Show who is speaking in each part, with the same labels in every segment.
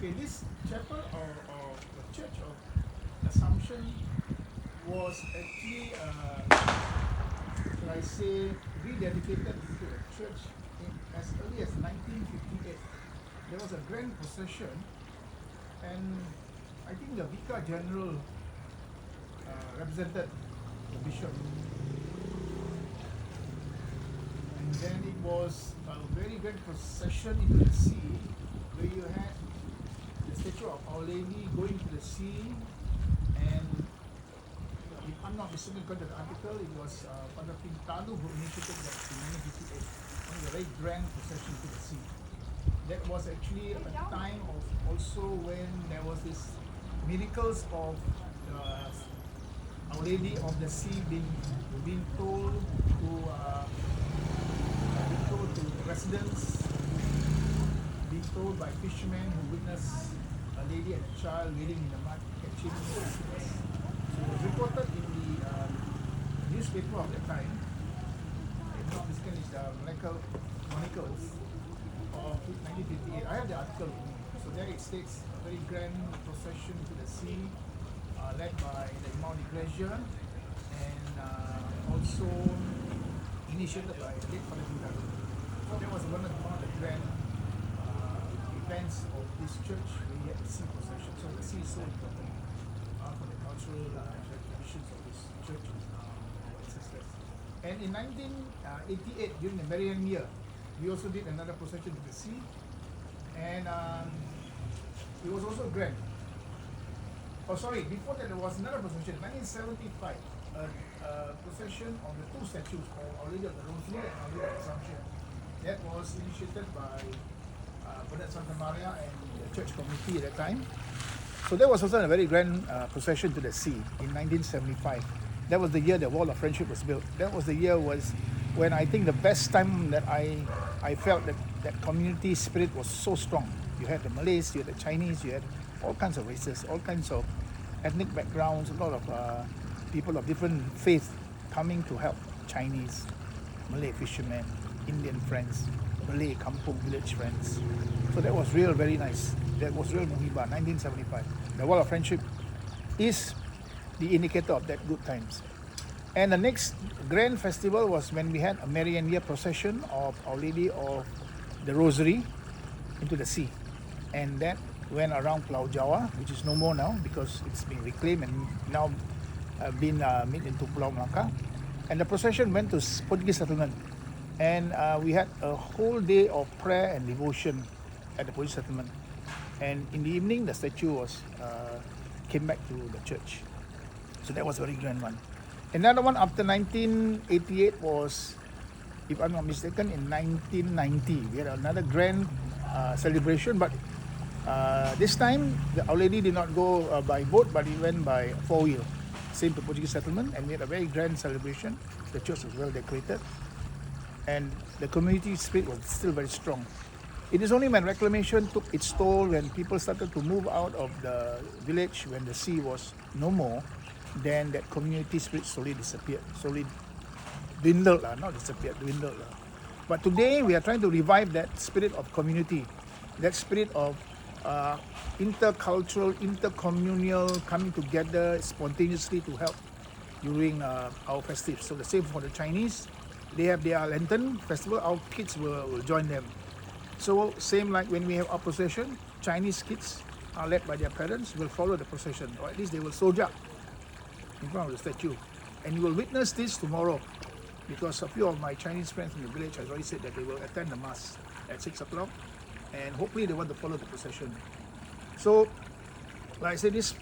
Speaker 1: Okay, this chapel or the Church of Assumption was actually, should I say, rededicated into a church as early as 1958. There was a grand procession, and I think the Vicar General represented the bishop. And then it was a very great procession into the sea, where you had the statue of Our Lady going to the sea, and if I'm not mistaken, according to the article, it was Father Pintado who initiated that in 1958. One of the very grand procession to the sea. That was actually a time of also when there was this miracles of Our Lady of the Sea being told to residents, being told by fishermen who witnessed a lady and a child wading in the mud, catching octopus. So it was reported in the newspaper of that time. If not mistaken, it's the Chronicles of 1958. I have the article with me. So there it states a very grand procession to the sea, led by the Imam de Pleasure, and also initiated by late Father Pintado. So that was one of the grand events of this church where you had the sea procession. So the sea is so important for the cultural traditions of this church ancestors. And in 1988, during the Marian year, we also did another procession to the sea, and it was also grand. Oh, sorry, before that there was another procession, 1975, a procession of the two statues of Our Lady of the Rosary and Our Lady of the Assumption. That was initiated by Bernard Santa Maria and the church committee at that time. So that was also a very grand procession to the sea in 1975. That was the year the Wall of Friendship was built. That was the year when I think the best time that I felt that community spirit was so strong. You had the Malays, you had the Chinese, you had all kinds of races, all kinds of ethnic backgrounds, a lot of people of different faith coming to help. Chinese, Malay fishermen, Indian friends, Malay kampung village friends. So that was very nice. That was real Muhibah, 1975. The Wall of Friendship is the indicator of that good times. And the next grand festival was when we had a Marian Year procession of Our Lady of the Rosary into the sea. And that went around Pulau Jawa, which is no more now because it's been reclaimed and now been made into Pulau Melaka. And the procession went to Portuguese settlement. And we had a whole day of prayer and devotion at the Portuguese settlement. And in the evening, the statue came back to the church. So that was a very grand one. Another one after 1988 was, if I'm not mistaken, in 1990. We had another grand celebration, but this time Our Lady did not go by boat, but it went by four-wheel. Same to Portuguese settlement, and we had a very grand celebration. The church was well decorated, and the community spirit was still very strong. It is only when reclamation took its toll, when people started to move out of the village, when the sea was no more, then that community spirit slowly disappeared, slowly dwindled, not disappeared, dwindled. But today we are trying to revive that spirit of community, that spirit of intercultural, intercommunal coming together spontaneously to help during our festives. So the same for the Chinese, they have their Lantern Festival, our kids will join them. So same like when we have our procession, Chinese kids are led by their parents, will follow the procession, or at least they will soldier in front of the statue. And you will witness this tomorrow, because a few of my Chinese friends in the village has already said that they will attend the mass at 6 o'clock, and hopefully they want to follow the procession. So, like I said, this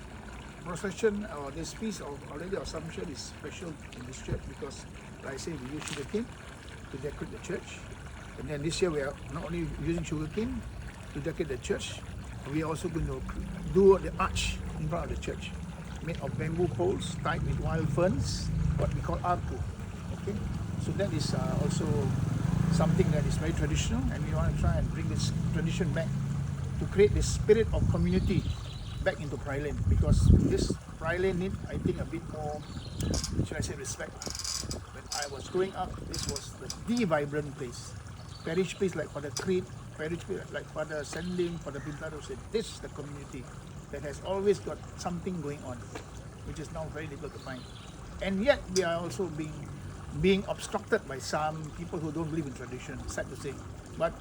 Speaker 1: procession or this piece of Our Lady of Assumption is special in this church because, like I said, we use sugarcane to decorate the church. And then this year we are not only using sugarcane to decorate the church, we are also going to do the arch in front of the church, made of bamboo poles tied with wild ferns, what we call arco. Okay, so that is also something that is very traditional, and we want to try and bring this tradition back to create this spirit of community back into Praya Lane, because this Praya Lane need, I think, a bit more, should I say, respect. When I was growing up, this was the vibrant place. Parish place like Father Creed very like Father Sendim, Father Pintaro said, this is the community that has always got something going on, which is now very difficult to find. And yet we are also being obstructed by some people who don't believe in tradition, sad to say. But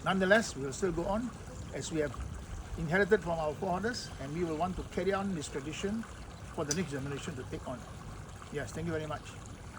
Speaker 1: nonetheless, we will still go on as we have inherited from our forefathers, and we will want to carry on this tradition for the next generation to take on. Yes, thank you very much.